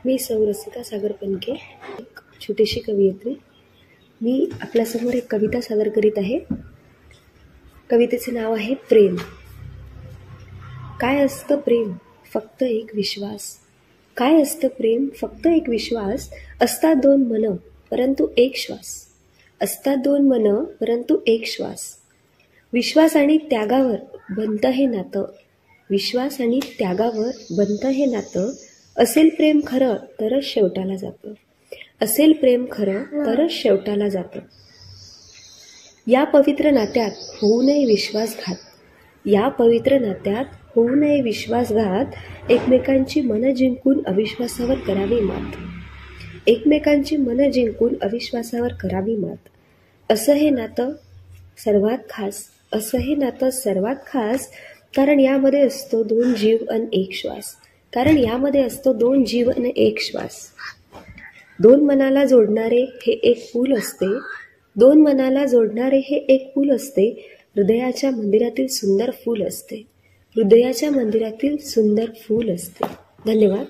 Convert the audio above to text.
मी रसिका सागर पनके, एक छोटीशी कवयित्री। मी आपल्यासमोर एक कविता सादर करीत आहे। कवितेचे नाव आहे प्रेम। काय असतं प्रेम? फक्त एक विश्वास। काय असतं प्रेम? फक्त एक विश्वास। असतात दोन मन परंतु एक श्वास। असतात दोन मन परंतु एक श्वास। विश्वास आणि त्यागावर बनतं हे नातं। विश्वास आणि त्यागावर बनतं हे नातं। असेल प्रेम खरं तरच शेवटाला जातं। असेल प्रेम खरं तरच शेवटाला जातं। या पवित्र नात्यात होऊ नये विश्वासघात। या पवित्र नात्यात होऊ नये विश्वासघात। एकमेकांची मन जिंकून अविश्वासावर करावी मात। एकमेकांची मन जिंकून अविश्वासावर करावी मात। असं हे नातं सर्वात खास। असं हे नातं सर्वात खास। कारण यामध्ये असतो दोन जीव अन एक श्वास। कारण यामध्ये असतो दोन जीव अन एक श्वास। दोन मनाला जोडणारे हे एक पूल असते। दोन मनाला जोडणारे हे एक पूल असते। हृदयाच्या मंदिरातील सुंदर फूल असते। हृदयाच्या मंदिरातील सुंदर फूल असते। धन्यवाद।